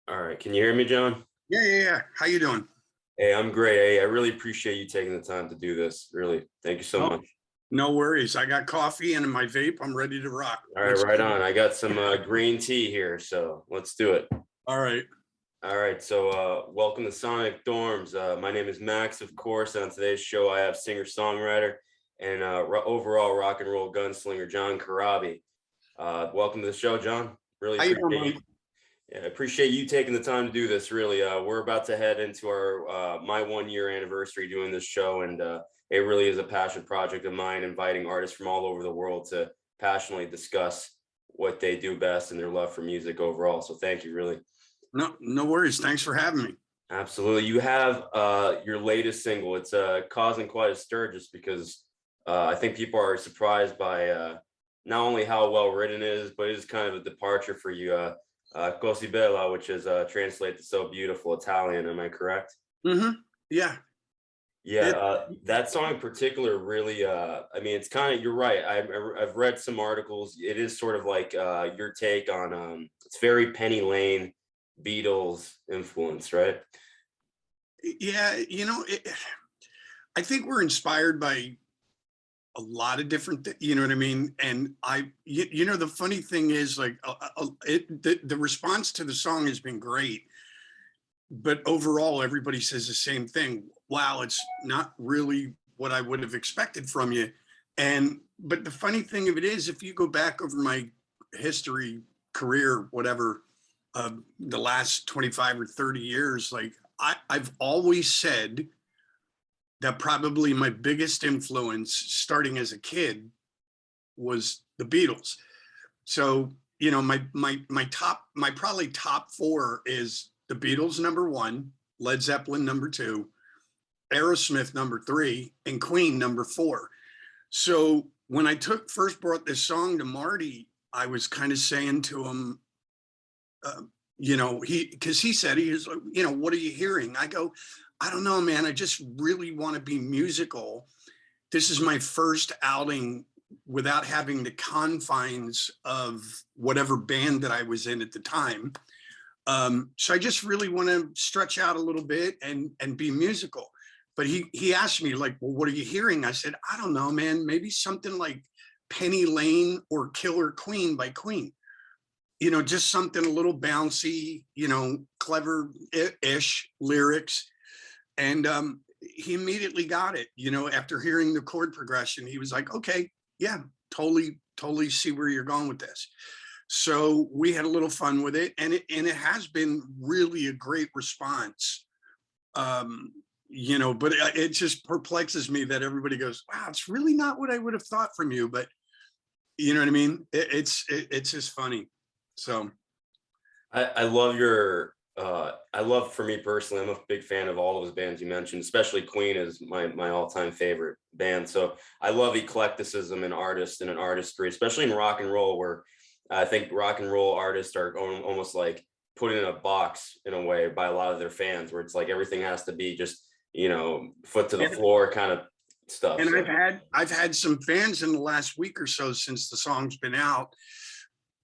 All right. Can you hear me, John? Yeah. How you doing? Hey, I'm great. Hey, I really appreciate you taking the time to do this. Really. Thank you so Oh, much. no worries. I got coffee and my vape. I'm ready to rock. All right, right on. I got some green tea here, so let's do it. All right. All right. So, welcome to Sonic Dorms. My name is Max, of course. On today's show, I have singer-songwriter and overall rock and roll gunslinger John Corabi. Welcome to the show, John. Really How you doing, appreciate buddy? you. Yeah, I appreciate you taking the time to do this. Really, we're about to head into our my 1 year anniversary doing this show, and it really is a passion project of mine, inviting artists from all over the world to passionately discuss what they do best and their love for music overall. So, thank you, really. No worries. Thanks for having me. Absolutely, you have your latest single. It's causing quite a stir, just because I think people are surprised by not only how well written it is, but it is kind of a departure for you. Cosi Bella, which is translated to so beautiful Italian. Am I correct? Yeah. Yeah, It, that song in particular really, I mean, it's kind of, you're right. I've read some articles. It is sort of like your take on, it's very Penny Lane, Beatles influence, right? yeah. I think we're inspired by a lot of different, you know what I mean? And the funny thing is, like, the response to the song has been great, but overall, everybody says the same thing. Wow, it's not really what I would have expected from you. But the funny thing of it is, if you go back over my history, career, whatever, the last 25 or 30 years, like I've always said that probably my biggest influence starting as a kid was the Beatles. So, my probably top four is the Beatles number one, Led Zeppelin number two, Aerosmith number three, and Queen number four. So when I first brought this song to Marty, I was kind of saying to him, because he said, he was like, what are you hearing? I go, I don't know, man. I just really want to be musical. This is my first outing without having the confines of whatever band that I was in at the time. So I just really want to stretch out a little bit and be musical. But he asked me, like, well, what are you hearing? I said, I don't know, man. Maybe something like Penny Lane or Killer Queen by Queen. Just something a little bouncy, clever-ish lyrics. And he immediately got it. After hearing the chord progression, he was like, okay, yeah, totally see where you're going with this. So we had a little fun with it, and it has been really a great response. But it just perplexes me that everybody goes, wow, it's really not what I would have thought from you. But you know what I mean? It's just funny. So I love I love, for me personally, I'm a big fan of all those bands you mentioned, especially Queen is my all-time favorite band. So I love eclecticism in artists and in artistry, especially in rock and roll, where I think rock and roll artists are almost like put in a box in a way by a lot of their fans, where it's like everything has to be just, foot to the floor kind of stuff. and So I've had some fans in the last week or so since the song's been out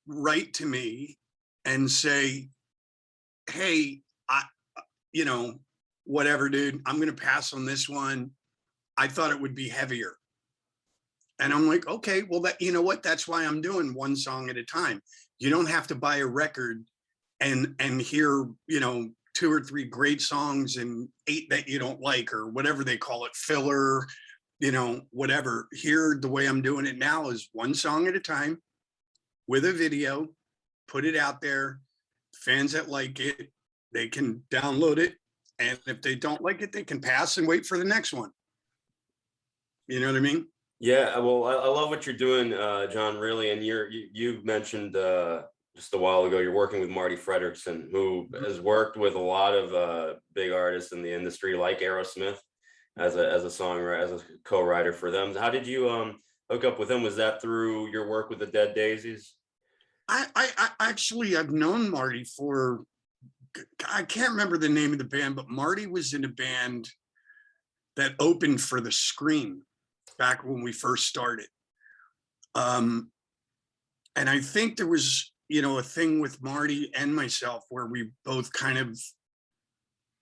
write to me and say, hey, you know, whatever, dude, I'm going to pass on this one. I thought it would be heavier. And I'm like, okay, well, you know what? That's why I'm doing one song at a time. You don't have to buy a record and hear, two or three great songs and 8 that you don't like, or whatever they call it, filler, whatever. Here, the way I'm doing it now is one song at a time with a video, put it out there. Fans that like it, they can download it. And if they don't like it, they can pass and wait for the next one. You know what I mean? yeah, well, I love what you're doing, John, really. And you mentioned just a while ago, you're working with Marty Friedman, who has worked with a lot of big artists in the industry, like Aerosmith, as a songwriter, as a co-writer for them. How did you hook up with him? Was that through your work with the Dead Daisies? I actually, I've known Marty for, I can't remember the name of the band, but Marty was in a band that opened for the Scream back when we first started. And I think there was a thing with Marty and myself where we both kind of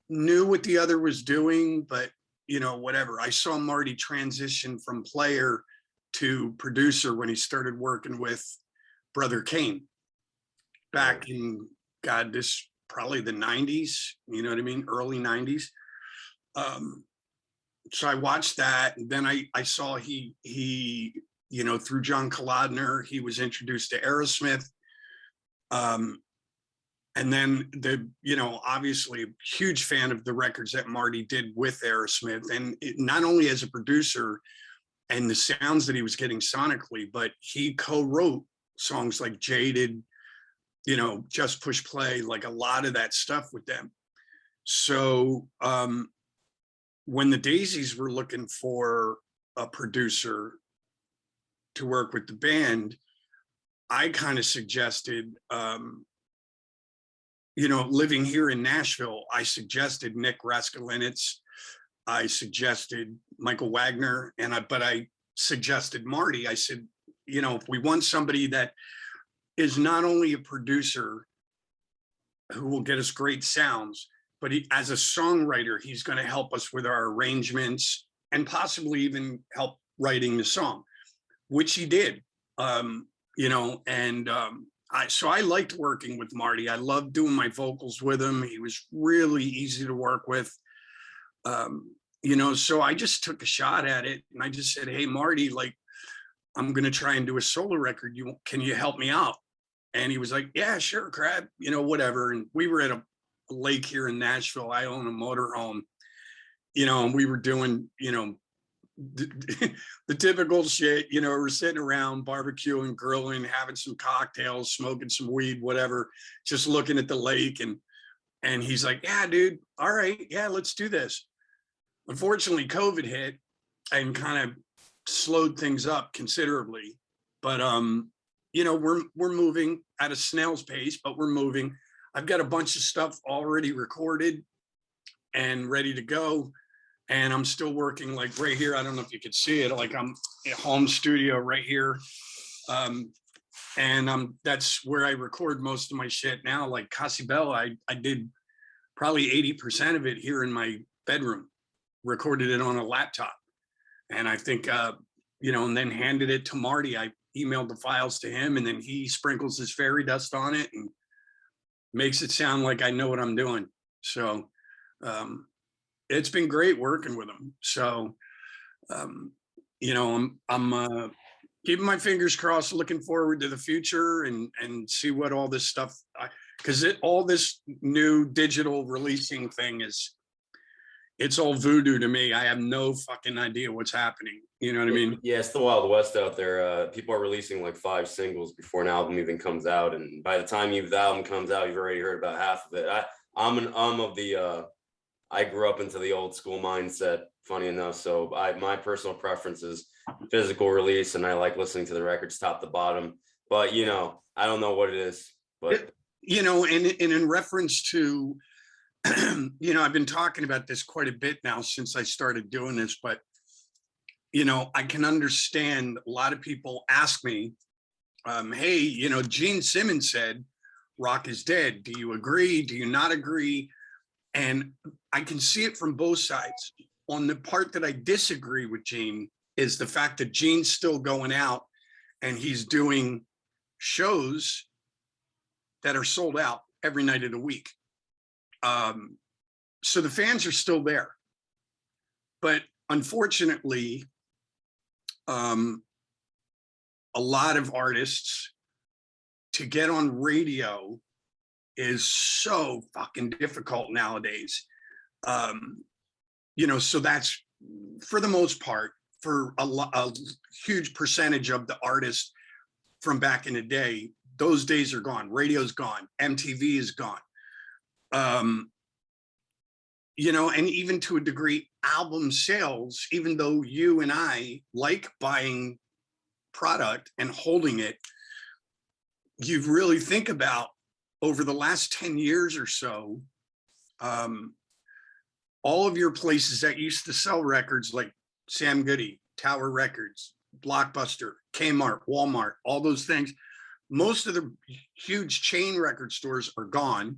knew what the other was doing, but whatever. I saw Marty transition from player to producer when he started working with Brother Kane back in, God, this probably the 90s, you know what I mean? Early 90s. So I watched that, and then I saw he through John Colodner, he was introduced to Aerosmith. And then obviously a huge fan of the records that Marty did with Aerosmith, and not only as a producer and the sounds that he was getting sonically, but he co-wrote songs like Jaded, Just Push Play, like a lot of that stuff with them. So when the Daisies were looking for a producer to work with the band, I kind of suggested, living here in Nashville, I suggested Nick Raskulinecz, I suggested Michael Wagner, but I suggested Marty. I said, if we want somebody that is not only a producer who will get us great sounds, but as a songwriter, he's going to help us with our arrangements and possibly even help writing the song, which he did. So I liked working with Marty. I loved doing my vocals with him. He was really easy to work with. So I just took a shot at it, and I just said, hey, Marty, like, I'm going to try and do a solo record. Can you help me out? And he was like, yeah, sure, Crab, whatever. And we were at a lake here in Nashville. I own a motorhome, and we were doing, the typical shit, we're sitting around barbecuing, grilling, having some cocktails, smoking some weed, whatever, just looking at the lake. And he's like, yeah, dude, all right, yeah, let's do this. Unfortunately, COVID hit and kind of slowed things up considerably, but we're moving at a snail's pace, but we're moving. I've got a bunch of stuff already recorded and ready to go. And I'm still working, like right here. I don't know if you could see it, like I'm at home studio right here. That's where I record most of my shit now. Like Cosibella, I did probably 80% of it here in my bedroom, recorded it on a laptop. And I think, and then handed it to Marty. I emailed the files to him, and then he sprinkles his fairy dust on it and makes it sound like I know what I'm doing. So, it's been great working with him. So, I'm keeping my fingers crossed, looking forward to the future and see what all this stuff, because all this new digital releasing thing it's all voodoo to me. I have no fucking idea what's happening. You know what I mean? Yeah, it's the Wild West out there. People are releasing like 5 singles before an album even comes out, and by the time the album comes out, you've already heard about half of it. I grew up into the old school mindset, funny enough. So my personal preference is physical release, and I like listening to the records top to bottom. But I don't know what it is. But and in reference to, I've been talking about this quite a bit now since I started doing this, but I can understand a lot of people ask me, hey, Gene Simmons said rock is dead. Do you agree? Do you not agree? And I can see it from both sides. On the part that I disagree with Gene is the fact that Gene's still going out and he's doing shows that are sold out every night of the week. So the fans are still there. But unfortunately, a lot of artists, to get on radio is so fucking difficult nowadays. So that's, for the most part, for a huge percentage of the artists from back in the day, those days are gone. Radio's gone. MTV is gone. And even to a degree, album sales, even though you and I like buying product and holding it, you really think about over the last 10 years or so, all of your places that used to sell records like Sam Goody, Tower Records, Blockbuster, Kmart, Walmart, all those things, most of the huge chain record stores are gone.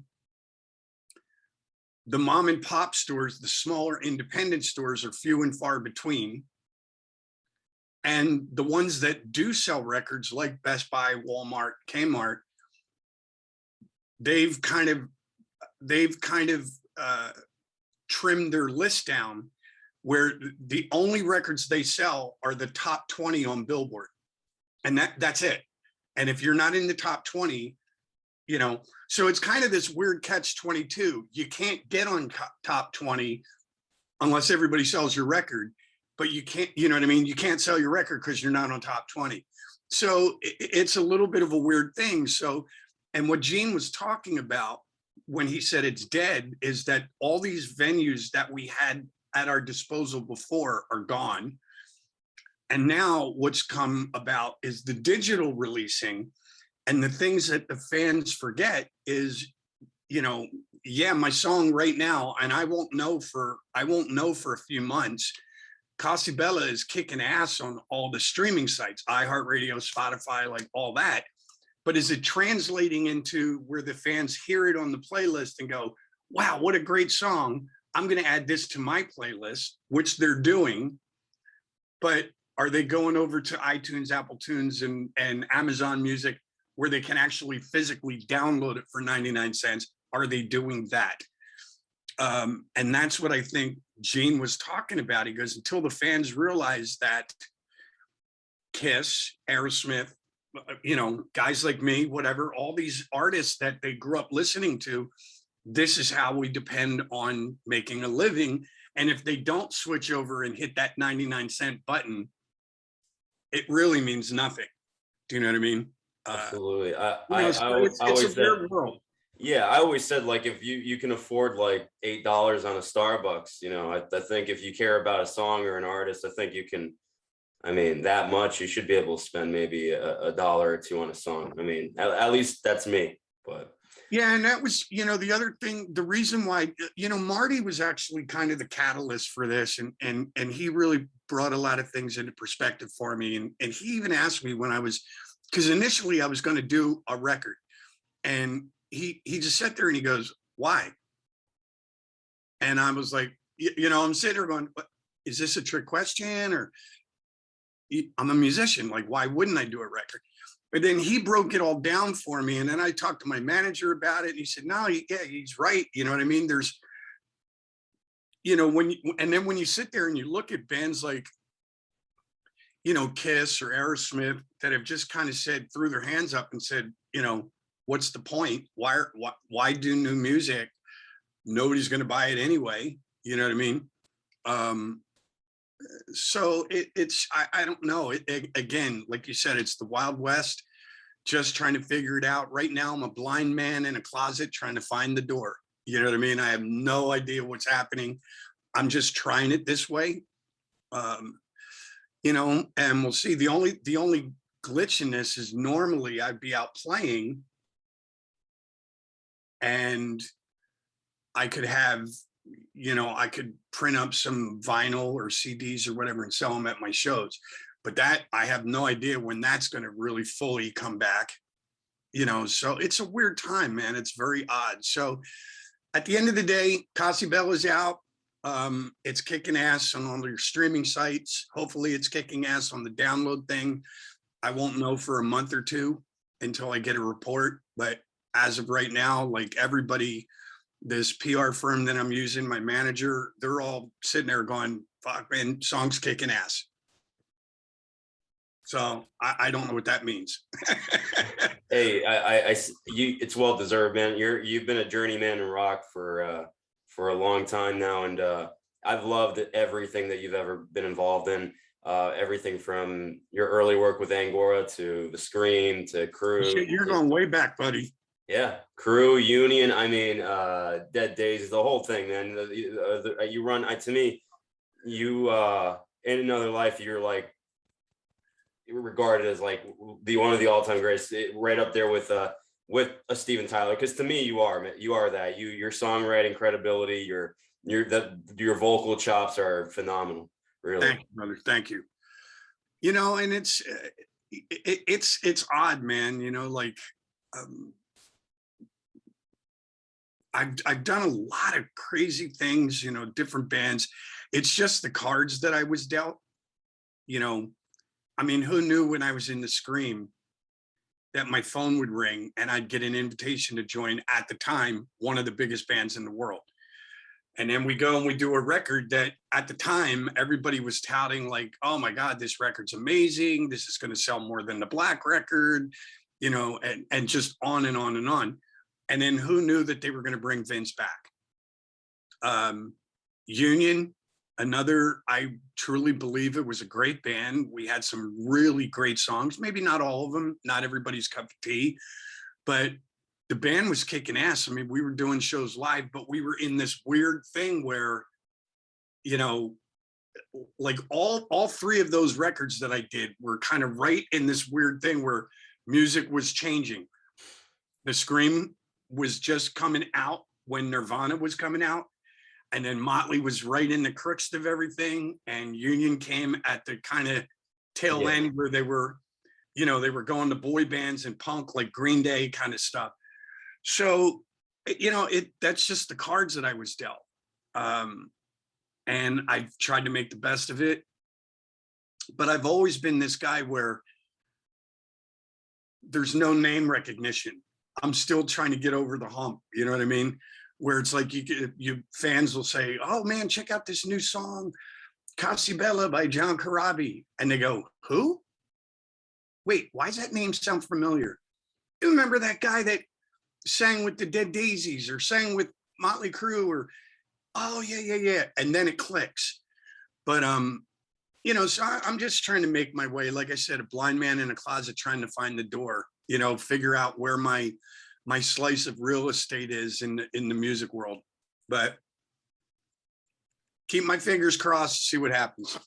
The mom and pop stores, the smaller independent stores, are few and far between. And the ones that do sell records, like Best Buy, Walmart, Kmart, they've kind of trimmed their list down, where the only records they sell are the top 20 on Billboard, and that's it. And if you're not in the top 20, you know, so it's kind of this weird catch-22. You can't get on top 20 unless everybody sells your record, but you can't, you know what I mean? You can't sell your record because you're not on top 20. So it's a little bit of a weird thing. So, and what Gene was talking about when he said it's dead is that all these venues that we had at our disposal before are gone. And now what's come about is the digital releasing. And the things that the fans forget is, you know, yeah, my song right now, and I won't know for a few months, Cosibella is kicking ass on all the streaming sites, iHeartRadio, Spotify, like all that. But is it translating into where the fans hear it on the playlist and go, wow, what a great song. I'm going to add this to my playlist, which they're doing. But are they going over to iTunes, Apple Tunes, and Amazon Music, where they can actually physically download it for 99 cents? Are they doing that? And that's what I think Gene was talking about. He goes, until the fans realize that Kiss, Aerosmith, you know, guys like me, whatever, all these artists that they grew up listening to, this is how we depend on making a living. And if they don't switch over and hit that 99-cent button, it really means nothing. Do you know what I mean? Absolutely. It's a weird world. Yeah, I always said, like, if you can afford like $8 on a Starbucks, you know, I think if you care about a song or an artist, I think you can, I mean, that much, you should be able to spend maybe a dollar or two on a song. I mean, at least that's me, but. Yeah, and that was, you know, the other thing, the reason why, you know, Marty was actually kind of the catalyst for this, and he really brought a lot of things into perspective for me. And he even asked me when I was, because initially I was going to do a record, and he just sat there and he goes, why? And I was like, you know, I'm sitting there going, is this a trick question? Or I'm a musician, like, why wouldn't I do a record? But then he broke it all down for me. And then I talked to my manager about it. And he said, no, yeah, he's right. You know what I mean? There's, you know, and then when you sit there and you look at bands like, you know, Kiss or Aerosmith that have just kind of threw their hands up and said, you know, what's the point? Why do new music? Nobody's going to buy it anyway. You know what I mean? So I don't know. Again, like you said, it's the Wild West, just trying to figure it out. Right now, I'm a blind man in a closet trying to find the door. You know what I mean? I have no idea what's happening. I'm just trying it this way. You know, and we'll see. The only glitch in this is normally I'd be out playing and I could have, you know, I could print up some vinyl or CDs or whatever and sell them at my shows. But that, I have no idea when that's going to really fully come back, you know, so it's a weird time, man. It's very odd. So at the end of the day, Cosibella's out. It's kicking ass on all your streaming sites. Hopefully it's kicking ass on the download thing. I won't know for a month or two until I get a report. But as of right now, like everybody, this PR firm that I'm using, my manager, they're all sitting there going, fuck, man, song's kicking ass. So I don't know what that means. Hey, it's well deserved, man. You've been a journeyman in rock for a long time now, and I've loved everything that you've ever been involved in. Everything from your early work with Angora to the Scream to Crüe. Shit, you're going way back, buddy. Yeah, Crüe, Union. I mean, Dead Days, the whole thing, man. You run. To me, you in another life, you're like regarded as like one of the all-time greats, right up there with a Steven Tyler. Because to me, you are, man. You are that. Your songwriting credibility, your vocal chops are phenomenal. Really. Thank you, brother. Thank you. You know, and it's, it's odd, man. You know, like um, I've done a lot of crazy things, you know, different bands. It's just the cards that I was dealt. You know, I mean, who knew when I was in the Scream that my phone would ring and I'd get an invitation to join, at the time, one of the biggest bands in the world. And then we go and we do a record that at the time everybody was touting like, oh my God, this record's amazing. This is going to sell more than the Black record, you know, and just on and on and on. And then who knew that they were going to bring Vince back? Union, another, I truly believe it was a great band. We had some really great songs, maybe not all of them, not everybody's cup of tea, but the band was kicking ass. I mean, we were doing shows live, but we were in this weird thing where, you know, like all three of those records that I did were kind of right in this weird thing where music was changing. The Scream was just coming out when Nirvana was coming out. And then Mötley was right in the crux of everything. And Union came at the kind of tail end where they were, you know, they were going to boy bands and punk like Green Day kind of stuff. So, you know, that's just the cards that I was dealt. And I've tried to make the best of it. But I've always been this guy where there's no name recognition. I'm still trying to get over the hump. You know what I mean? Where it's like you fans will say, oh man, check out this new song, Cosi Bella by John Corabi. And they go, who? Wait, why does that name sound familiar? You remember that guy that sang with the Dead Daisies or sang with Mötley Crüe or, oh yeah. And then it clicks. But, you know, so I'm just trying to make my way. Like I said, a blind man in a closet trying to find the door, you know, figure out where my slice of real estate is in the music world. But keep my fingers crossed, see what happens.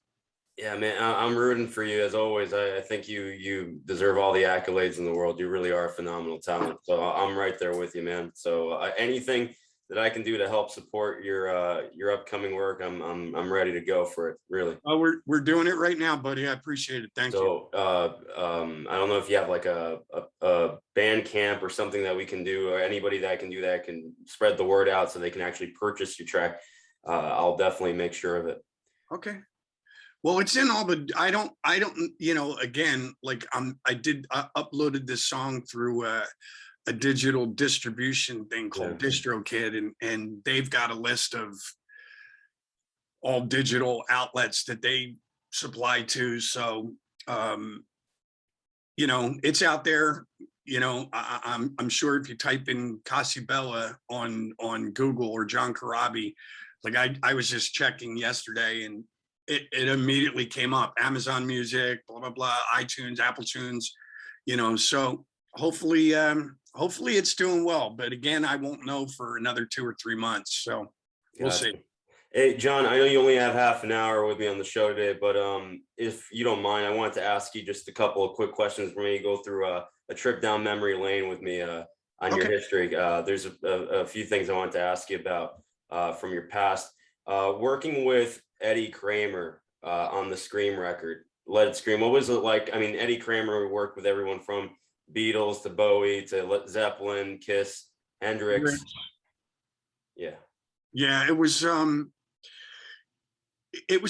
Yeah, man, I'm rooting for you as always. I think you deserve all the accolades in the world. You really are a phenomenal talent. So I'm right there with you, man. So anything that I can do to help support your upcoming work, I'm ready to go for it. Really. Oh, we're doing it right now, buddy. I appreciate it. Thank you. So I don't know if you have like a band camp or something that we can do, or anybody that can do that can spread the word out so they can actually purchase your track. I'll definitely make sure of it. Okay. Well, it's in all the, I don't, you know, again, like I uploaded this song through a digital distribution thing called DistroKid, and they've got a list of all digital outlets that they supply to. So, you know, it's out there. You know, I'm sure if you type in Cosibella on Google or John Corabi, like I was just checking yesterday and it immediately came up. Amazon Music, blah, blah, blah, iTunes, Apple Tunes, you know, so hopefully it's doing well. But again, I won't know for another 2 or 3 months. So we'll see. Hey, John, I know you only have half an hour with me on the show today, but if you don't mind, I wanted to ask you just a couple of quick questions for me to go through a trip down memory lane with me on your history. There's a few things I wanted to ask you about from your past. Working with Eddie Kramer on the Scream record, Let It Scream. What was it like? I mean, Eddie Kramer worked with everyone from Beatles to Bowie to Led Zeppelin, Kiss, Hendrix. Yeah. Yeah, it was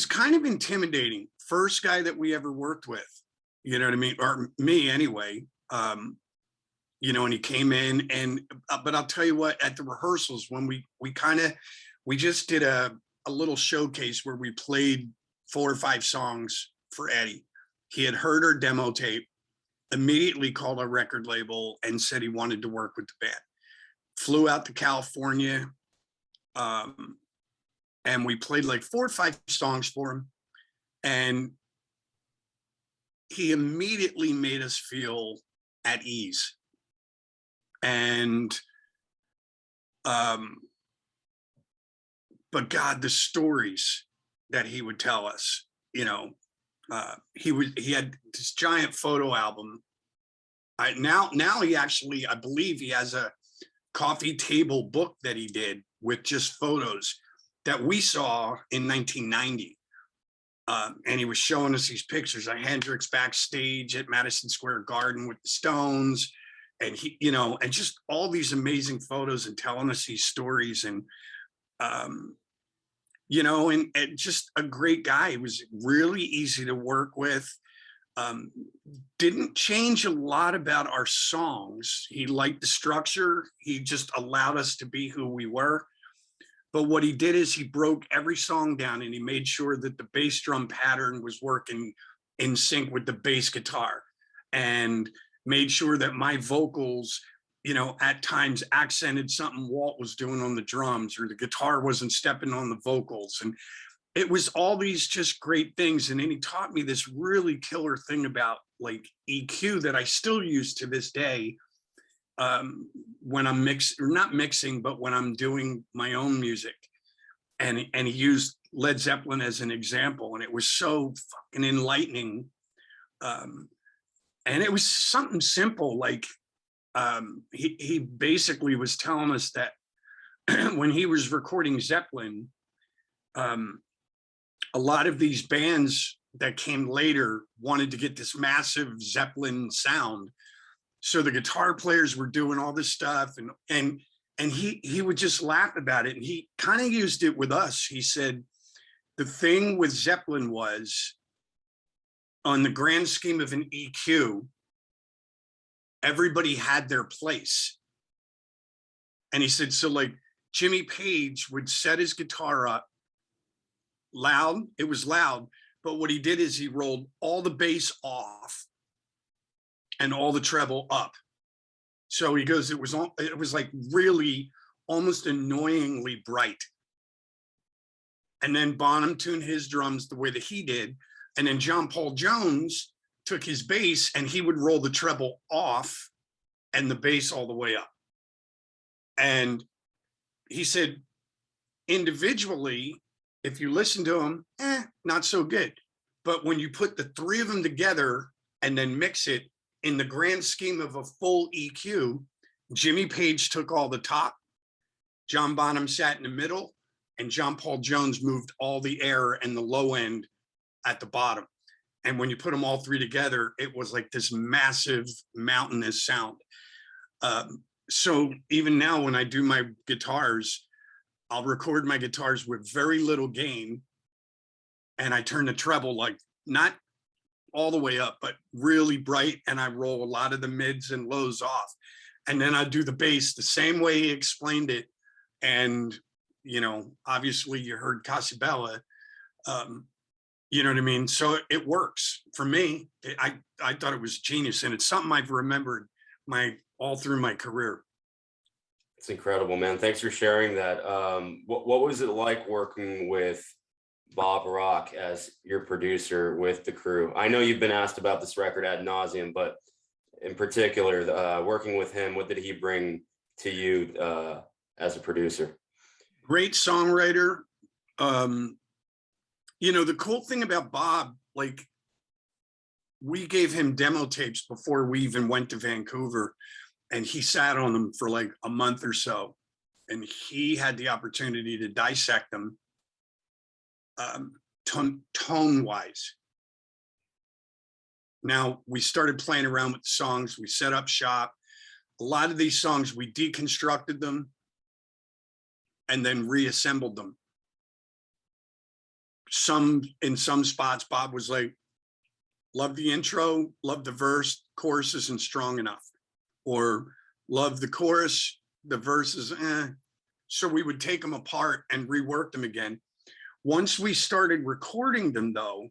kind of intimidating. First guy that we ever worked with, you know what I mean? Or me anyway. You know, and he came in and, but I'll tell you what, at the rehearsals, when we just did a little showcase where we played 4 or 5 songs for Eddie. He had heard our demo tape, immediately called our record label and said he wanted to work with the band. Flew out to California, and we played like 4 or 5 songs for him. And he immediately made us feel at ease. And, but God, the stories that he would tell us, you know, he had this giant photo album. Now he actually, I believe he has a coffee table book that he did with just photos that we saw in 1990. And he was showing us these pictures of Hendrix backstage at Madison Square Garden with the Stones, and he, you know, and just all these amazing photos and telling us these stories, and you know, and just a great guy. He was really easy to work with. Um, didn't change a lot about our songs. He liked the structure. He just allowed us to be who we were. But what he did is he broke every song down and he made sure that the bass drum pattern was working in sync with the bass guitar, and made sure that my vocals, you know, at times accented something Walt was doing on the drums, or the guitar wasn't stepping on the vocals. And it was all these just great things. And then he taught me this really killer thing about like EQ that I still use to this day, when I'm not mixing, but when I'm doing my own music. And he used Led Zeppelin as an example, and it was so fucking enlightening. And it was something simple, like he basically was telling us that when he was recording Zeppelin, a lot of these bands that came later wanted to get this massive Zeppelin sound. So the guitar players were doing all this stuff, and he would just laugh about it. And he kind of used it with us. He said, the thing with Zeppelin was, on the grand scheme of an EQ, everybody had their place. And he said, so like Jimmy Page would set his guitar up loud. It was loud. But what he did is he rolled all the bass off and all the treble up. So he goes, it was like really almost annoyingly bright. And then Bonham tuned his drums the way that he did. And then John Paul Jones took his bass and he would roll the treble off and the bass all the way up. And he said, individually, if you listen to them, not so good. But when you put the three of them together and then mix it, in the grand scheme of a full EQ, Jimmy Page took all the top, John Bonham sat in the middle, and John Paul Jones moved all the air and the low end at the bottom. And when you put them all three together, it was like this massive mountainous sound. So even now when I do my guitars, I'll record my guitars with very little gain, and I turn the treble like not all the way up, but really bright, and I roll a lot of the mids and lows off. And then I do the bass the same way he explained it. And, you know, obviously you heard Cosibella, you know what I mean? So it works for me. I thought it was genius, and it's something I've remembered all through my career. It's incredible, man. Thanks for sharing that. What was it like working with Bob Rock as your producer with the Crüe? I know you've been asked about this record ad nauseum, but in particular, working with him, what did he bring to you as a producer? Great songwriter. You know, the cool thing about Bob, like, we gave him demo tapes before we even went to Vancouver, and he sat on them for like a month or so, and he had the opportunity to dissect them tone wise. Now we started playing around with the songs. We set up shop. A lot of these songs, we deconstructed them and then reassembled them. In some spots, Bob was like, love the intro, love the verse, chorus isn't strong enough, or love the chorus, the verse is So we would take them apart and rework them again. Once we started recording them though,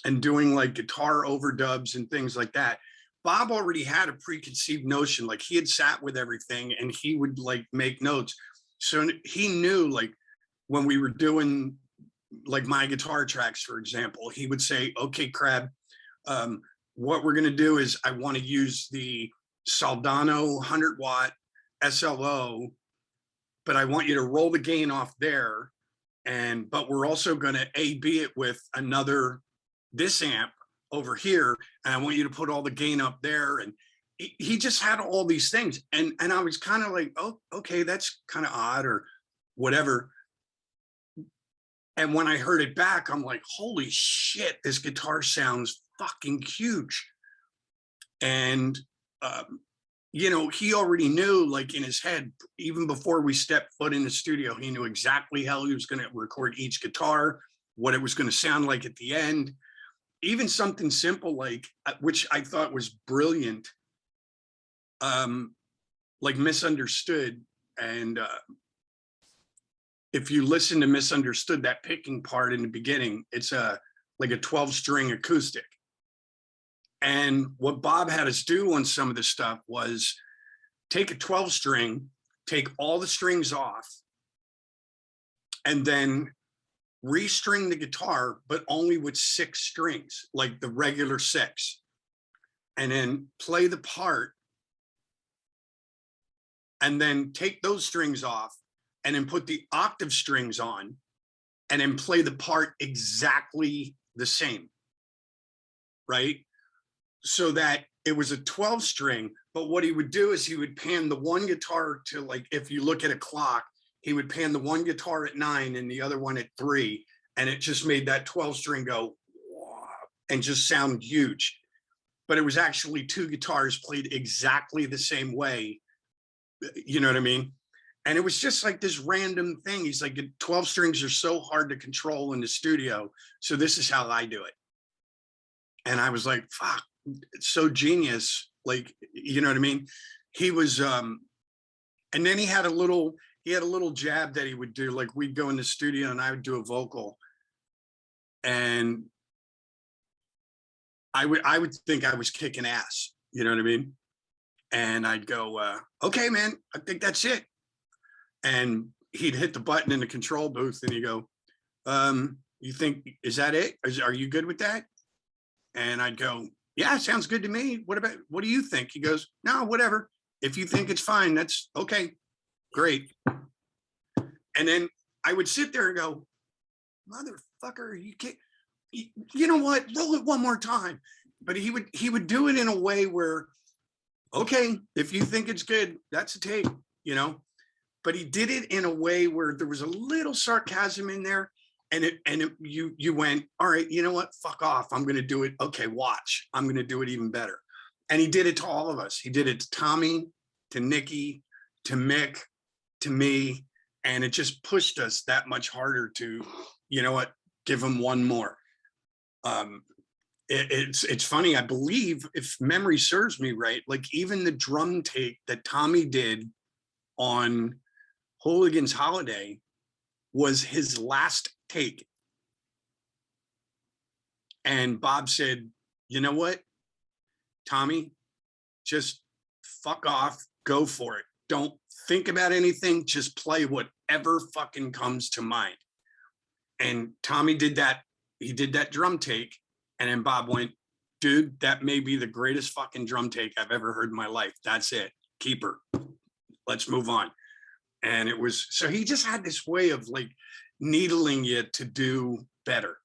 and doing like guitar overdubs and things like that, Bob already had a preconceived notion. Like, he had sat with everything and he would like make notes. So he knew, like, when we were doing like my guitar tracks, for example, he would say, okay, Crab, what we're going to do is I want to use the Soldano 100-watt SLO, but I want you to roll the gain off there. But we're also going to A/B it with this amp over here. And I want you to put all the gain up there. And he just had all these things. And I was kind of like, oh, okay, that's kind of odd or whatever. And when I heard it back, I'm like, holy shit, this guitar sounds fucking huge. And, you know, he already knew, like in his head, even before we stepped foot in the studio, he knew exactly how he was going to record each guitar, what it was going to sound like at the end. Even something simple like, which I thought was brilliant, like Misunderstood. And if you listen to Misunderstood, that picking part in the beginning, it's like a 12-string acoustic. And what Bob had us do on some of the stuff was take a 12-string, take all the strings off, and then restring the guitar, but only with 6 strings, like the regular 6, and then play the part, and then take those strings off, and then put the octave strings on, and then play the part exactly the same, right? So that it was a 12-string, but what he would do is he would pan the one guitar to, like, if you look at a clock, he would pan the one guitar at 9 and the other one at 3, and it just made that 12-string go and just sound huge. But it was actually 2 guitars played exactly the same way. You know what I mean? And it was just like this random thing. He's like, 12 strings are so hard to control in the studio, so this is how I do it. And I was like, fuck, it's so genius. Like, you know what I mean? He was, and then he had a little jab that he would do. Like, we'd go in the studio and I would do a vocal, and I would think I was kicking ass. You know what I mean? And I'd go, okay, man, I think that's it. And he'd hit the button in the control booth and he'd go, you think, is that it? Are you good with that? And I'd go, yeah, sounds good to me. What do you think? He goes, no, whatever. If you think it's fine, that's okay. Great. And then I would sit there and go, motherfucker, you can't, you know what? Roll it one more time. But he would do it in a way where, okay, if you think it's good, that's a take, you know? But he did it in a way where there was a little sarcasm in there. And you went, all right, you know what? Fuck off. I'm going to do it. Okay, watch. I'm going to do it even better. And he did it to all of us. He did it to Tommy, to Nikki, to Mick, to me. And it just pushed us that much harder to, you know what, give him one more. It's funny. I believe, if memory serves me right, like even the drum take that Tommy did on Hooligan's Holiday was his last take. And Bob said, you know what, Tommy, just fuck off, go for it. Don't think about anything, just play whatever fucking comes to mind. And Tommy did that. He did that drum take. And then Bob went, dude, that may be the greatest fucking drum take I've ever heard in my life. That's it. Keep her. Let's move on. And it was, so he just had this way of like needling you to do better.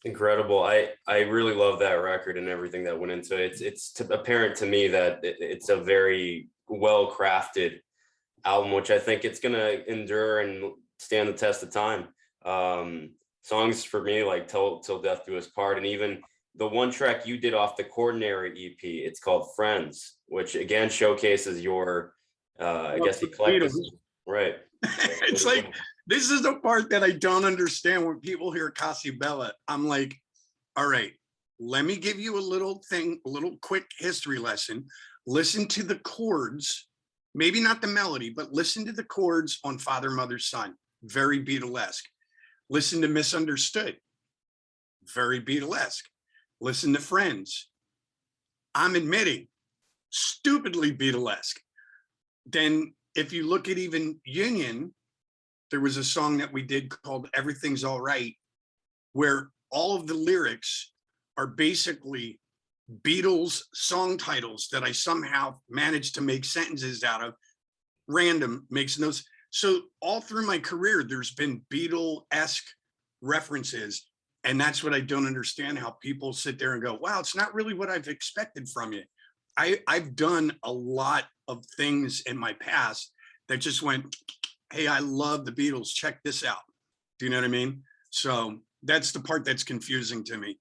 Incredible. I really love that record and everything that went into it. It's apparent to me that it's a very well-crafted album, which I think it's going to endure and stand the test of time. Songs for me like Till Death Do Us Part, and even the one track you did off the Coordinary EP, it's called Friends, which again showcases your, I guess, eclecticism. Right. It's like, this is the part that I don't understand when people hear Cosibella. I'm like, all right, let me give you a little quick history lesson. Listen to the chords, maybe not the melody, but listen to the chords on Father, Mother, Son. Very Beatlesque. Listen to Misunderstood. Very Beatlesque. Listen to Friends. I'm admitting, stupidly Beatlesque. Then if you look at even Union, there was a song that we did called Everything's All Right, where all of the lyrics are basically Beatles song titles that I somehow managed to make sentences out of. Random, makes no sense. So all through my career, there's been Beatle-esque references. And that's what I don't understand, how people sit there and go, wow, it's not really what I've expected from you. I've done a lot of things in my past that just went, hey, I love the Beatles, check this out. Do you know what I mean? So that's the part that's confusing to me.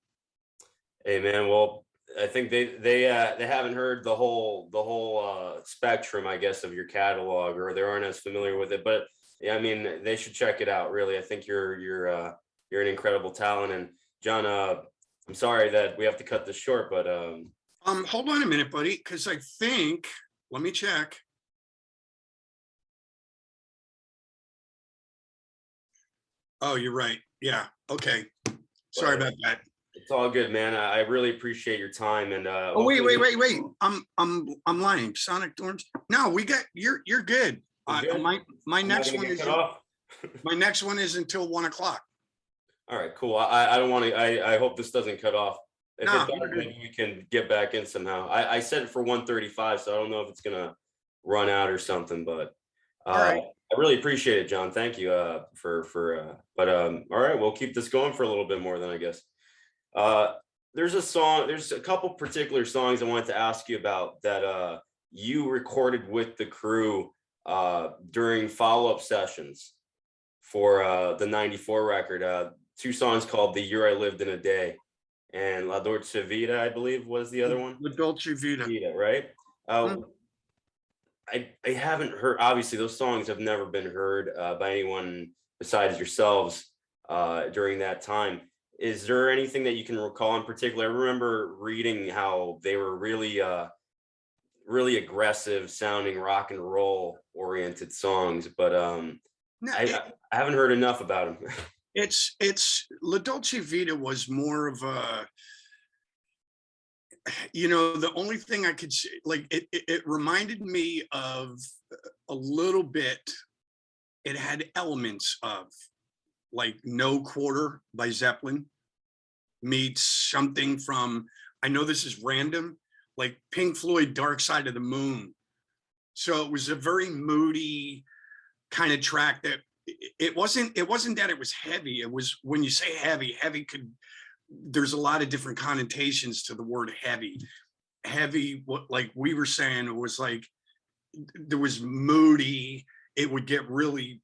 Hey man, well, I think they haven't heard the whole spectrum, I guess, of your catalog, or they aren't as familiar with it. But yeah, I mean, they should check it out. Really, I think you're an incredible talent. And John, I'm sorry that we have to cut this short, but Hold on a minute, buddy, because I think, let me check. Oh, you're right. Yeah. Okay. Sorry about that. it's all good, man. I really appreciate your time, and Oh, wait, hopefully wait. I'm lying. Sonic Dorms. No, we got you're good. we're good. My I'm not next gonna one get is cut off. my next one is until 1 o'clock. All right, cool. I don't want to. I hope this doesn't cut off. If it No, does, you're good. maybe we can get back in somehow. I set it for 1:35, so I don't know if it's gonna run out or something. But All right. I really appreciate it, John. Thank you but all right, we'll keep this going for a little bit more then, I guess. Uh, there's a couple particular songs I wanted to ask you about that you recorded with the crew during follow-up sessions for the 94 record. Two songs called The Year I Lived in a Day and La Dolce Vita, I believe was the other one. The Dolce Vita. Vita, right? Uh, Mm. I haven't heard, obviously those songs have never been heard by anyone besides yourselves during that time. Is there anything that you can recall in particular? I remember reading how they were really aggressive sounding rock and roll oriented songs, but No, I haven't heard enough about them. it's La Dolce Vita was more of a, the only thing I could say, like it reminded me of a little bit. It had elements of like No Quarter by Zeppelin meets something from, I know this is random, like Pink Floyd Dark Side of the Moon. So it was a very moody kind of track that it wasn't that it was heavy. It was, when you say heavy, heavy could, there's a lot of different connotations to the word heavy. Heavy, what like we were saying, it was like there was moody, it would get really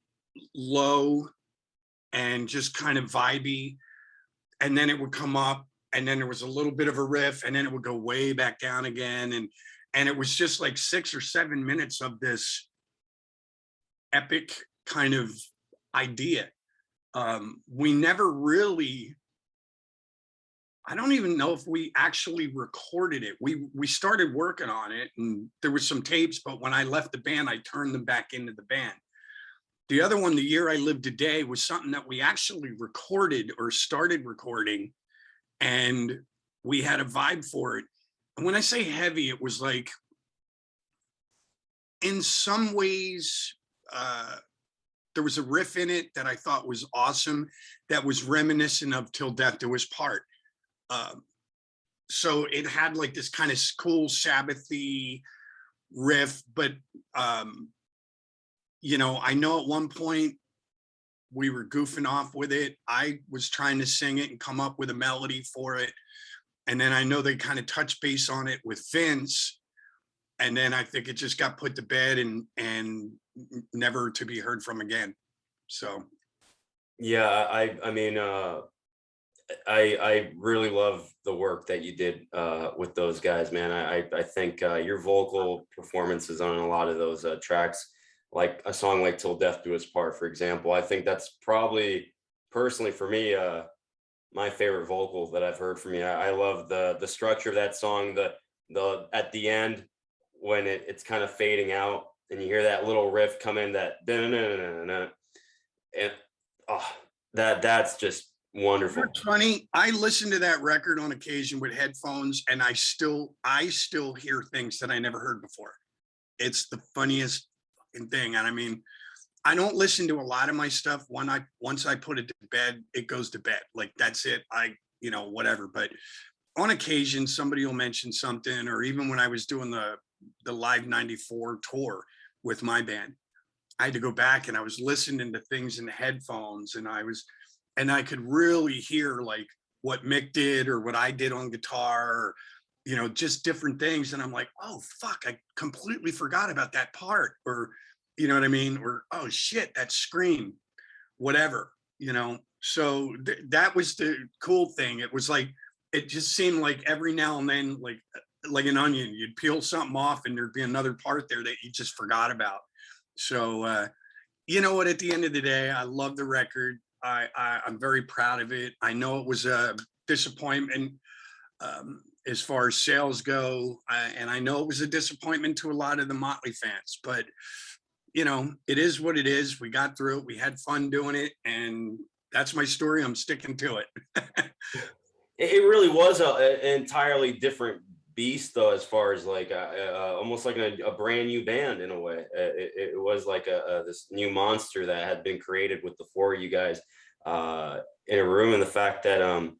low and just kind of vibey, and then it would come up, and then there was a little bit of a riff, and then it would go way back down again, and it was just like 6 or 7 minutes of this epic kind of idea. We never really, I don't even know if we actually recorded it. We started working on it, and there was some tapes, but when I left the band, I turned them back into the band. The other one, The Year I Lived Today, was something that we actually recorded or started recording, and we had a vibe for it. And when I say heavy, it was like, in some ways, there was a riff in it that I thought was awesome, that was reminiscent of Till Death Do Us Part. So it had like this kind of cool Sabbathy riff, but I know at one point we were goofing off with it. I was trying to sing it and come up with a melody for it. And then I know they kind of touched base on it with Vince. And then I think it just got put to bed and never to be heard from again. So Yeah, I mean, I really love the work that you did with those guys, man. I think your vocal performances on a lot of those tracks, like a song like "Till Death Do Us Part," for example, I think that's probably, personally for me, my favorite vocal that I've heard from you. I love the structure of that song. The at the end when it's kind of fading out and you hear that little riff come in, that and oh, that's just wonderful. it's funny. I listen to that record on occasion with headphones, and I still hear things that I never heard before. It's the funniest fucking thing. And I mean, I don't listen to a lot of my stuff. Once I put it to bed, it goes to bed. Like that's it. Whatever. But on occasion, somebody will mention something, or even when I was doing the Live 94 tour with my band, I had to go back and I was listening to things in the headphones, and I could really hear like what Mick did or what I did on guitar, or, just different things. And I'm like, oh, fuck, I completely forgot about that part. Or, you know what I mean? Or, oh shit, that scream, whatever, that was the cool thing. It was like, it just seemed like every now and then, like an onion, you'd peel something off and there'd be another part there that you just forgot about. So you know what, at the end of the day, I love the record. I'm very proud of it. I know it was a disappointment as far as sales go, and I know it was a disappointment to a lot of the Motley fans, but you know, it is what it is. We got through it. We had fun doing it, and that's my story. I'm sticking to it. It really was an entirely different beast, though, as far as like almost like a brand new band in a way. It was like this new monster that had been created with the four of you guys in a room, and the fact that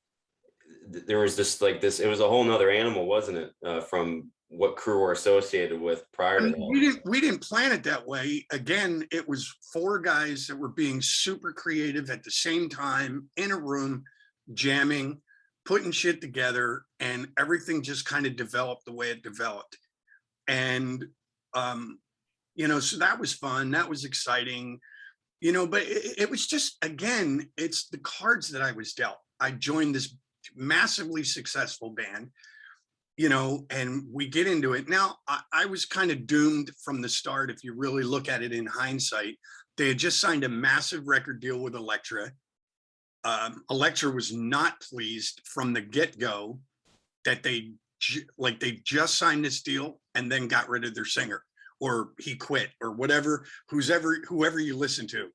there was just like this, it was a whole nother animal, wasn't it? From what Crüe were associated with prior I to mean, that. we didn't plan it that way. Again, it was four guys that were being super creative at the same time in a room, jamming, putting shit together, and everything just kind of developed the way it developed. And you know, so that was fun. That was exciting. You know, but it was just, again, it's the cards that I was dealt. I joined this massively successful band, you know, and we get into it. Now, I was kind of doomed from the start. If you really look at it in hindsight, they had just signed a massive record deal with Elektra. Elektra was not pleased from the get-go that they just signed this deal and then got rid of their singer, or he quit, or whatever, whoever you listen to.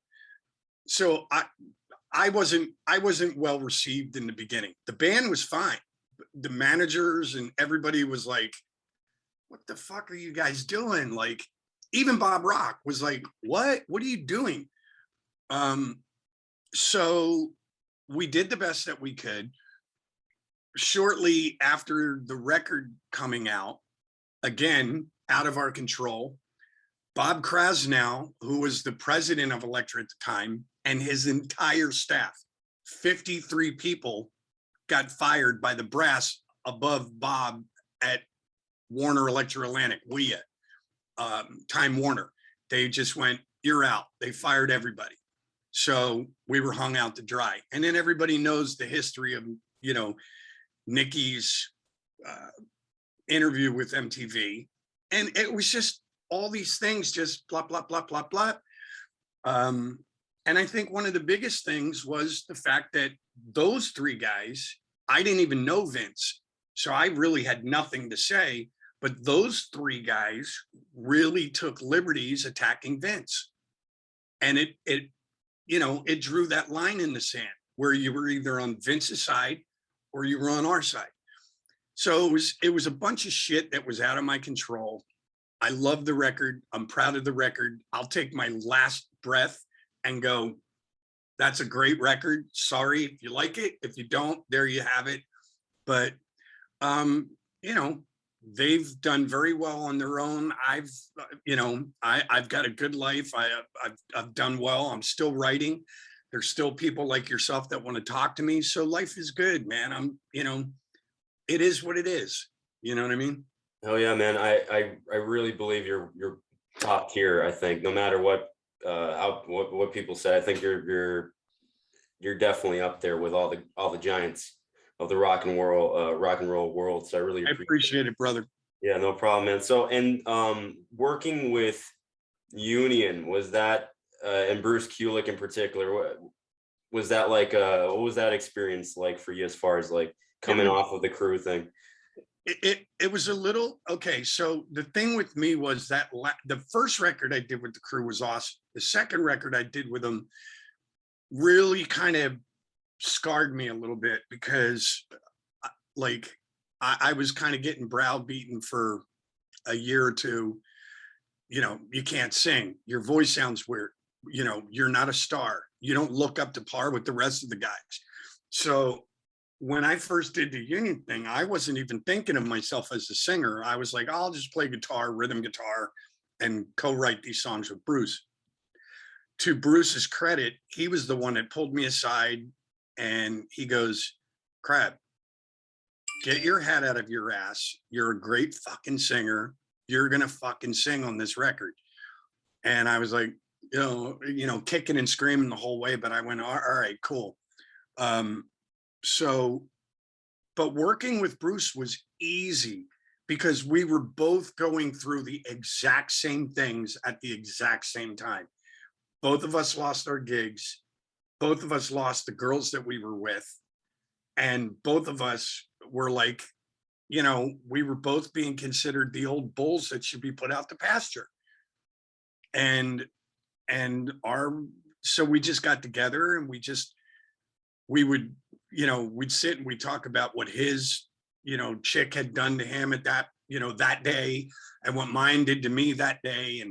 So I wasn't well received in the beginning. The band was fine. The managers and everybody was like, what the fuck are you guys doing? Like, even Bob Rock was like, what are you doing? So we did the best that we could. Shortly after the record coming out, again, out of our control, Bob Krasnow, who was the president of Elektra at the time, and his entire staff, 53 people, got fired by the brass above Bob at Warner Electro Atlantic, WEA, Time Warner. They just went, you're out. They fired everybody. So we were hung out to dry. And then everybody knows the history of, you know, Nicky's interview with MTV. And it was just all these things, just blah, blah, blah, blah, blah. And I think one of the biggest things was the fact that those three guys, I didn't even know Vince. So I really had nothing to say, but those three guys really took liberties attacking Vince. And it you know, it drew that line in the sand where you were either on Vince's side or you were on our side. So it was a bunch of shit that was out of my control. I love the record. I'm proud of the record. I'll take my last breath and go, that's a great record. Sorry if you like it. If you don't, there you have it. But you know, they've done very well on their own. I've got a good life. I've done well. I'm still writing. There's still people like yourself that want to talk to me. So life is good, man. It is what it is. You know what I mean? Oh yeah, man. I really believe you're top tier. I think no matter what what people say, I think you're definitely up there with all the giants of the rock and roll world. So I really appreciate it, brother. Yeah, no problem, man. So, and working with Union, was that and Bruce Kulick in particular, what was that like? What was that experience like for you as far as like coming off of the Crüe thing? It was a little okay. So the thing with me was that the first record I did with the Crüe was awesome. The second record I did with them really kind of scarred me a little bit because like I was kind of getting browbeaten for a year or two. You know, you can't sing. Your voice sounds weird. You know, you're not a star. You don't look up to par with the rest of the guys. So when I first did the Union thing, I wasn't even thinking of myself as a singer. I was like, I'll just play guitar, rhythm guitar, and co-write these songs with Bruce. To Bruce's credit, he was the one that pulled me aside and he goes, Crab, get your head out of your ass. You're a great fucking singer. You're going to fucking sing on this record. And I was like, you know, kicking and screaming the whole way, but I went, all right, cool. Um, so, but working with Bruce was easy because we were both going through the exact same things at the exact same time. Both of us lost our gigs. Both of us lost the girls that we were with. And both of us were like, we were both being considered the old bulls that should be put out to pasture. And so we just got together and we would, we'd sit and we'd talk about what his, chick had done to him at that, that day, and what mine did to me that day.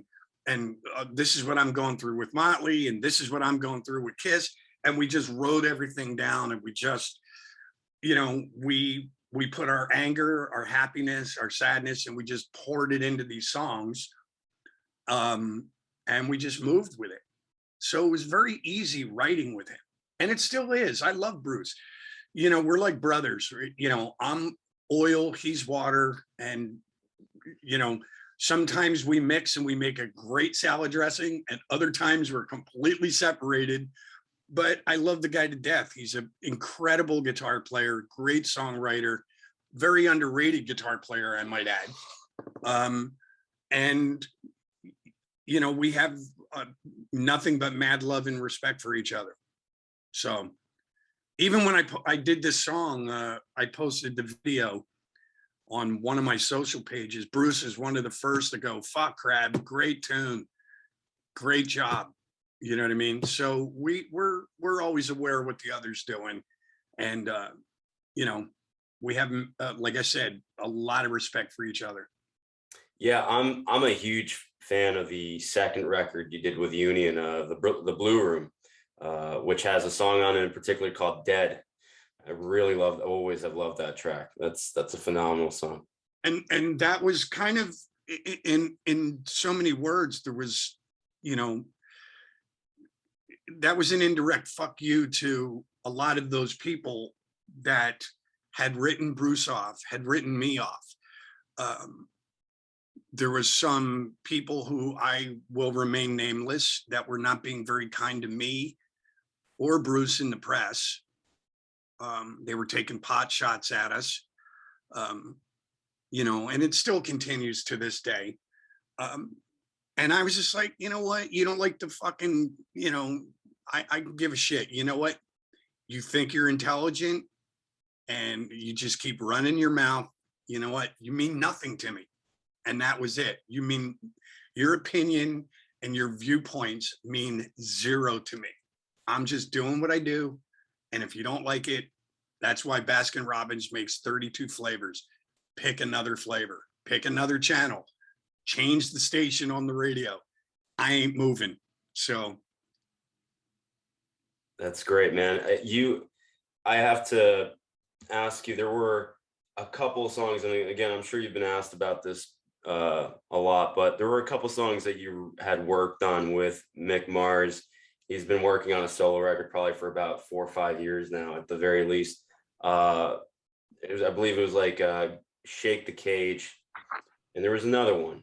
And this is what I'm going through with Mötley, and this is what I'm going through with Kiss. And we just wrote everything down, and we just, we put our anger, our happiness, our sadness, and we just poured it into these songs. And we just moved with it. So it was very easy writing with him. And it still is. I love Bruce. We're like brothers. I'm oil, he's water. And, sometimes we mix and we make a great salad dressing, and other times we're completely separated. But I love the guy to death. He's an incredible guitar player, great songwriter, very underrated guitar player, I might add. And, we have nothing but mad love and respect for each other. So even when I did this song, I posted the video on one of my social pages. Bruce is one of the first to go, "Fuck Crab, great tune, great job." You know what I mean? So we're always aware of what the other's doing, and we have, like I said, a lot of respect for each other. Yeah, I'm a huge fan of the second record you did with Union, the Blue Room, which has a song on it in particular called "Dead." I really always have loved that track. That's a phenomenal song. And that was kind of, in so many words, there was, that was an indirect fuck you to a lot of those people that had written Bruce off, had written me off. There was some people who I will remain nameless that were not being very kind to me or Bruce in the press. They were taking pot shots at us, and it still continues to this day. And I was just like, you know what? You don't like the fucking, I can give a shit. You know what? You think you're intelligent and you just keep running your mouth. You know what? You mean nothing to me. And that was it. You mean, your opinion and your viewpoints mean zero to me. I'm just doing what I do. And if you don't like it, that's why Baskin Robbins makes 32 flavors. Pick another flavor, pick another channel, change the station on the radio. I ain't moving. So. That's great, man. I have to ask you, there were a couple of songs, and again, I'm sure you've been asked about this a lot, but there were a couple of songs that you had worked on with Mick Mars. He's been working on a solo record probably for about 4 or 5 years now, at the very least. I believe it was like "Shake the Cage," and there was another one.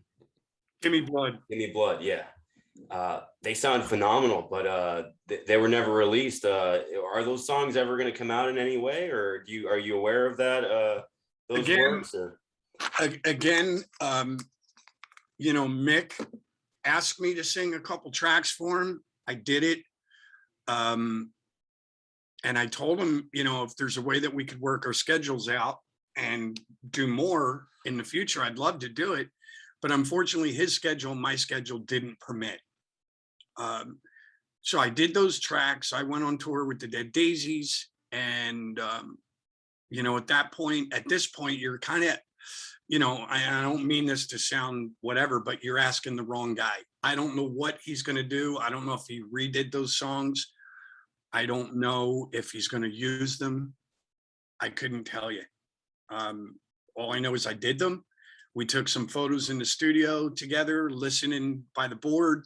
Give Me Blood. Give Me Blood, yeah. They sound phenomenal, but they were never released. Are those songs ever going to come out in any way, or are you aware of that? Those works? Or? Again, Mick asked me to sing a couple tracks for him. I did it. And I told him, if there's a way that we could work our schedules out and do more in the future, I'd love to do it. But unfortunately, his schedule, my schedule didn't permit. So I did those tracks. I went on tour with the Dead Daisies. And, at this point, you're kind of, I don't mean this to sound whatever, but you're asking the wrong guy. I don't know what he's going to do. I don't know if he redid those songs. I don't know if he's going to use them. I couldn't tell you. All I know is I did them. We took some photos in the studio together, listening by the board,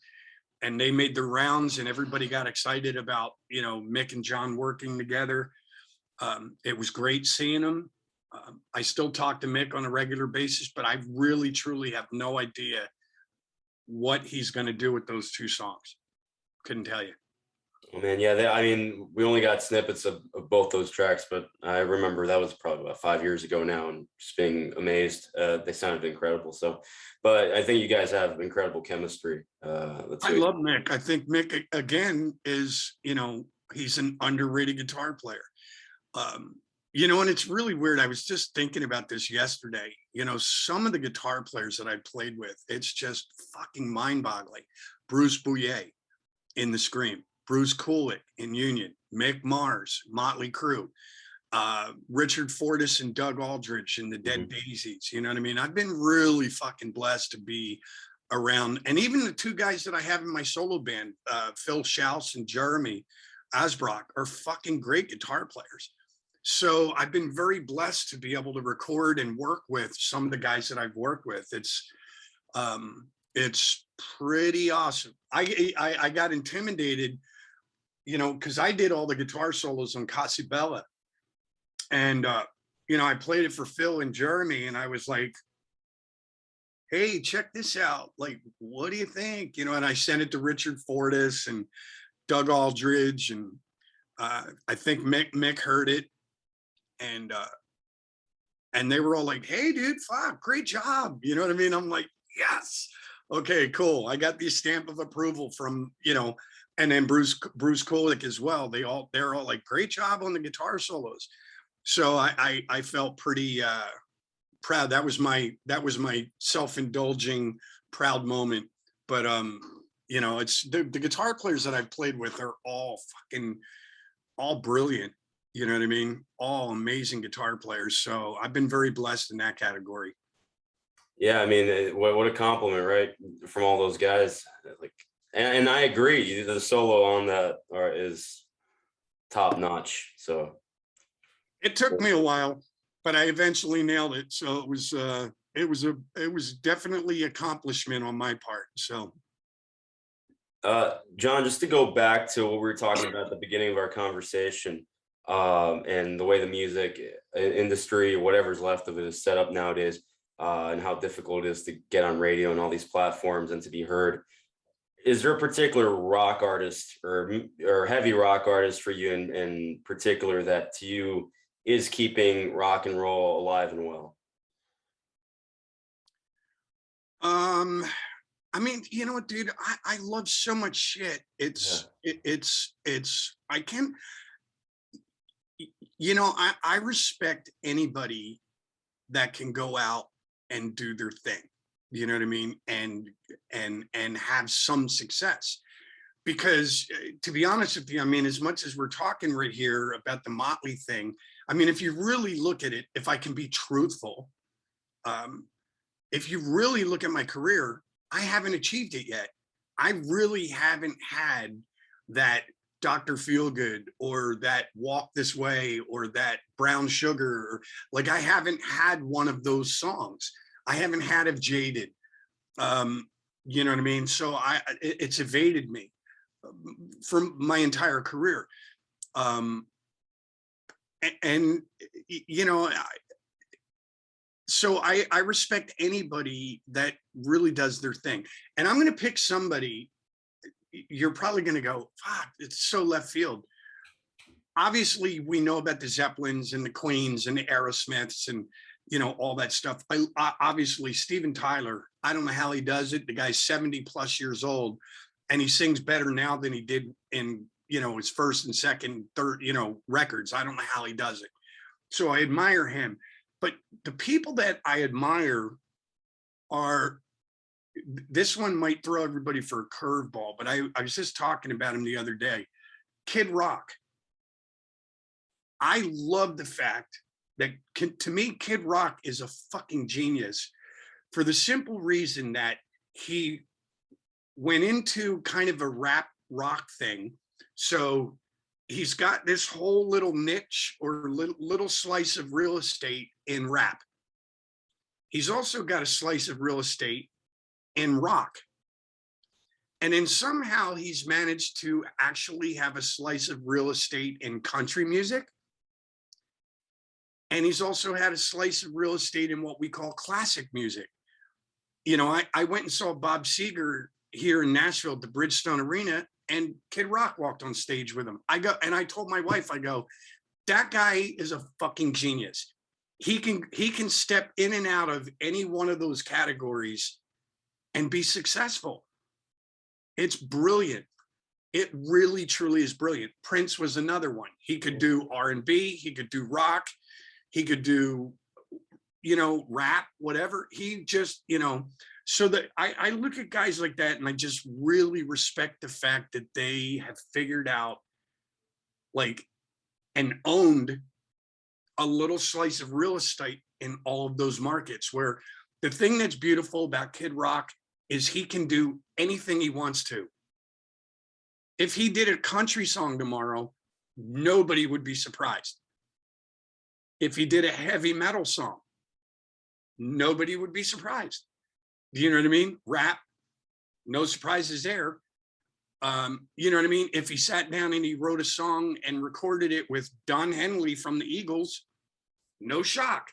and they made their rounds, and everybody got excited about, Mick and John working together. It was great seeing them. I still talk to Mick on a regular basis, but I really, truly have no idea what he's going to do with those two songs. Couldn't tell you. Oh man, yeah. I mean, we only got snippets of both those tracks, but I remember that was probably about 5 years ago now, and just being amazed. They sounded incredible. So, but I think you guys have incredible chemistry. The I two. love Mick. I think Mick again is, he's an underrated guitar player. Um, and it's really weird. I was just thinking about this yesterday. Some of the guitar players that I played with, it's just fucking mind-boggling. Bruce Bouillet in the Scream, Bruce Kulick in Union, Mick Mars, Mötley Crüe, Richard Fortus and Doug Aldridge in the Dead Daisies. You know what I mean? I've been really fucking blessed to be around, and even the two guys that I have in my solo band, Phil Schaus and Jeremy Asbrock, are fucking great guitar players. So I've been very blessed to be able to record and work with some of the guys that I've worked with. It's pretty awesome. I got intimidated, because I did all the guitar solos on Cosi Bella, and I played it for Phil and Jeremy, and I was like, hey, check this out. Like, what do you think? And I sent it to Richard Fortus and Doug Aldridge, and I think Mick heard it, and they were all like, hey, dude, fuck, great job. You know what I mean? I'm like, yes. Okay, cool. I got the stamp of approval from, and then Bruce Kulick as well. They're all like, great job on the guitar solos. So I felt pretty proud. That was my self-indulging proud moment. But it's the guitar players that I've played with are all brilliant. You know what I mean? All amazing guitar players. So I've been very blessed in that category. Yeah, I mean, what a compliment, right? From all those guys. Like, and I agree. The solo on that is top notch. So it took me a while, but I eventually nailed it. So it was definitely accomplishment on my part. So, John, just to go back to what we were talking about at the beginning of our conversation, and the way the music industry, whatever's left of it, is set up nowadays, and how difficult it is to get on radio and all these platforms and to be heard. Is there a particular rock artist or heavy rock artist for you in particular that to you is keeping rock and roll alive and well? I mean, you know what, dude, I love so much shit. I can, I respect anybody that can go out and do their thing. You know what I mean? And have some success. Because to be honest with you, I mean, as much as we're talking right here about the Mötley thing, I mean, if you really look at it, if I can be truthful, if you really look at my career, I haven't achieved it yet. I really haven't had that Dr. Feelgood or that Walk This Way or that Brown Sugar. Like, I haven't had one of those songs. I haven't had of Jaded. You know what I mean? So it's evaded me from my entire career. So I respect anybody that really does their thing. And I'm going to pick somebody. You're probably going to go, fuck, it's so left field. Obviously, we know about the Zeppelins and the Queens and the Aerosmiths and, all that stuff. Obviously, Steven Tyler, I don't know how he does it. The guy's 70 plus years old, and he sings better now than he did in, his first and second, third, records. I don't know how he does it. So I admire him. But the people that I admire are, this one might throw everybody for a curveball, but I was just talking about him the other day. Kid Rock. I love the fact that, to me, Kid Rock is a fucking genius for the simple reason that he went into kind of a rap rock thing. So he's got this whole little niche or little slice of real estate in rap. He's also got a slice of real estate in rock. And then somehow he's managed to actually have a slice of real estate in country music. And he's also had a slice of real estate in what we call classic music. I went and saw Bob Seger here in Nashville at the Bridgestone Arena, and Kid Rock walked on stage with him. I told my wife, I go, that guy is a fucking genius. He can step in and out of any one of those categories and be successful. It's brilliant. It really, truly is brilliant. Prince was another one. He could do R&B, he could do rock, he could do, rap, whatever. He just, so that I look at guys like that and I just really respect the fact that they have figured out and owned a little slice of real estate in all of those markets, where the thing that's beautiful about Kid Rock is he can do anything he wants to. If he did a country song tomorrow, nobody would be surprised. If he did a heavy metal song, nobody would be surprised. Do you know what I mean? Rap, no surprises there. You know what I mean? If he sat down and he wrote a song and recorded it with Don Henley from the Eagles, no shock.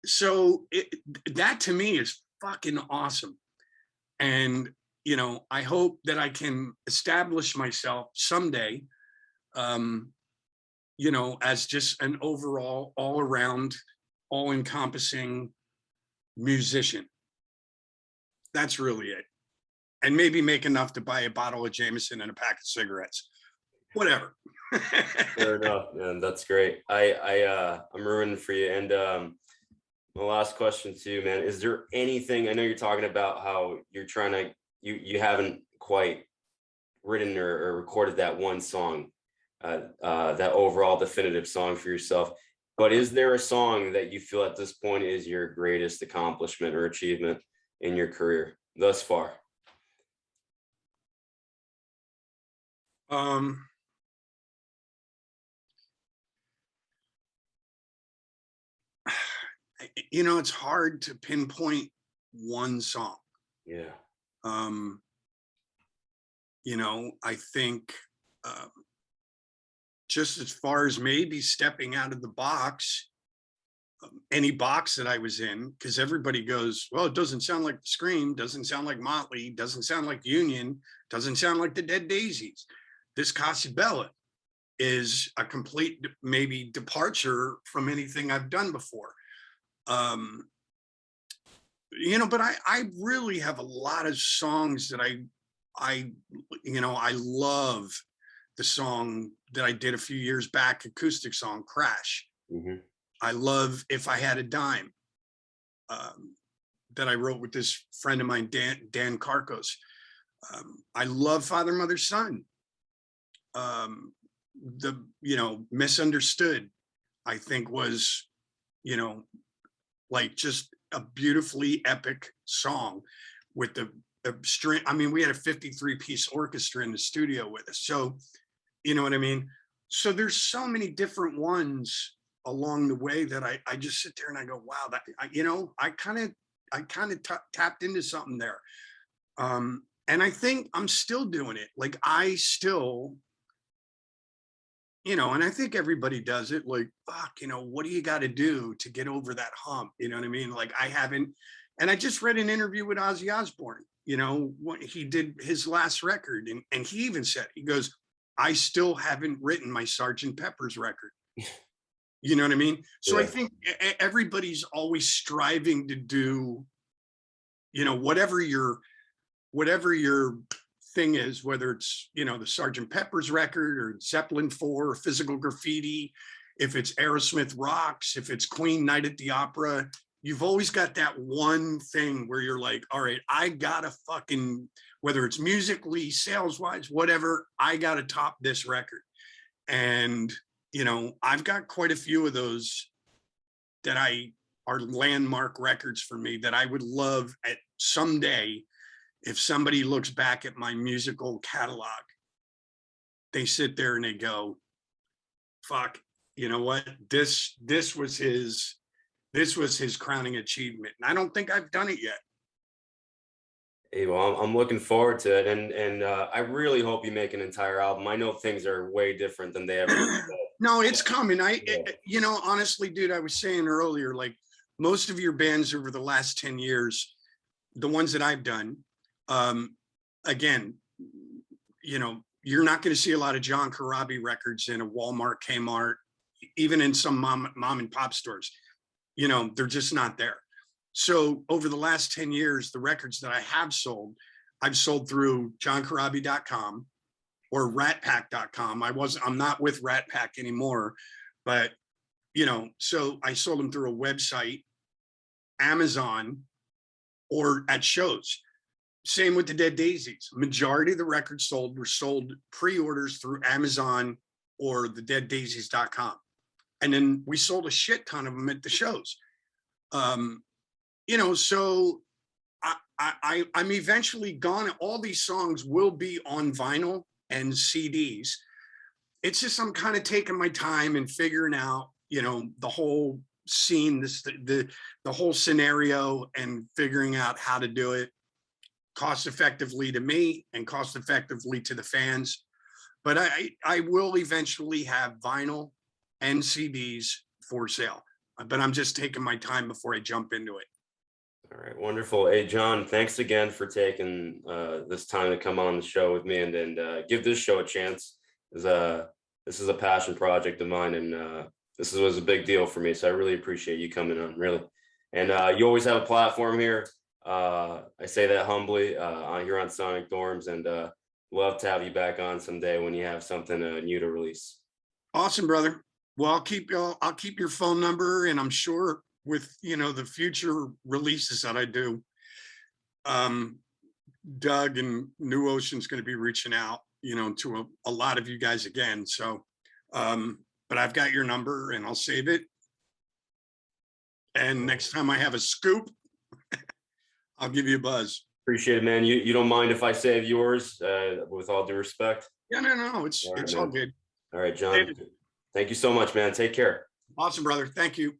So that to me is fucking awesome. And, I hope that I can establish myself someday, as just an overall, all around, all encompassing musician. That's really it. And maybe make enough to buy a bottle of Jameson and a pack of cigarettes, whatever. Fair enough, man. That's great. I'm rooting for you. And my last question to you, man, is there anything, I know you're talking about how you're trying to, you haven't quite written or recorded that one song, that overall definitive song for yourself, but is there a song that you feel at this point is your greatest accomplishment or achievement in your career thus far? It's hard to pinpoint one song. Yeah. I think just as far as maybe stepping out of the box, any box that I was in, because everybody goes, well, it doesn't sound like the Scream, doesn't sound like Mötley, doesn't sound like Union, doesn't sound like the Dead Daisies. This Cosibella is a complete maybe departure from anything I've done before. But I really have a lot of songs that I love. The song that I did a few years back, acoustic song, Crash. Mm-hmm. I love If I Had a Dime, that I wrote with this friend of mine, Dan Carcos. I love Father, Mother, Son. Misunderstood, I think was, just a beautifully epic song with the string. I mean, we had a 53-piece orchestra in the studio with us. So, you know what I mean? So there's so many different ones along the way that I just sit there and I go, wow, that, I kind of tapped into something there. And I think I'm still doing it. Like I still, and I think everybody does it, like, fuck, what do you got to do to get over that hump? You know what I mean? Like I haven't, and I just read an interview with Ozzy Osbourne, when he did his last record. And he even said, he goes, I still haven't written my Sgt. Pepper's record. You know what I mean? So yeah. I think everybody's always striving to do, whatever your thing is, whether it's, the Sgt. Pepper's record or Zeppelin 4 or Physical Graffiti, if it's Aerosmith Rocks, if it's Queen Night at the Opera, you've always got that one thing where you're like, all right, I gotta fucking, whether it's musically, sales wise, whatever, I gotta top this record. And, I've got quite a few of those that are landmark records for me that I would love at someday. If somebody looks back at my musical catalog, they sit there and they go, fuck, you know what? This was his crowning achievement. And I don't think I've done it yet. Hey, well, I'm looking forward to it. And I really hope you make an entire album. I know things are way different than they ever were. No, it's coming. Honestly, dude, I was saying earlier, like most of your bands over the last 10 years, the ones that I've done, again, you're not going to see a lot of John Corabi records in a Walmart, Kmart, even in some mom and pop stores. They're just not there. So over the last 10 years, the records that I have sold, I've sold through johncorabi.com or ratpack.com. I'm not with Rat Pack anymore, but so I sold them through a website, Amazon, or at shows. Same with the Dead Daisies. Majority of the records sold were sold pre-orders through Amazon or the deaddaisies.com. And then we sold a shit ton of them at the shows. So I'm eventually gone. All these songs will be on vinyl and CDs. It's just I'm kind of taking my time and figuring out, the whole scene, the whole scenario, and figuring out how to do it cost effectively to me and cost effectively to the fans. But I will eventually have vinyl and CDs for sale, but I'm just taking my time before I jump into it. All right, wonderful. Hey, John, thanks again for taking this time to come on the show with me and give this show a chance. This is a passion project of mine, and this was a big deal for me. So I really appreciate you coming on, really. And you always have a platform here. I say that humbly here on Sonic Dorms, and love to have you back on someday when you have something new to release. Awesome, brother. Well, I'll keep your phone number, and I'm sure with the future releases that I do, Doug and New Ocean's going to be reaching out, to a lot of you guys again. So, but I've got your number and I'll save it. And next time I have a scoop, I'll give you a buzz. Appreciate it, man. You don't mind if I save yours, with all due respect? Yeah, no, it's all good. All right, John. Thank you so much, man. Take care. Awesome, brother. Thank you.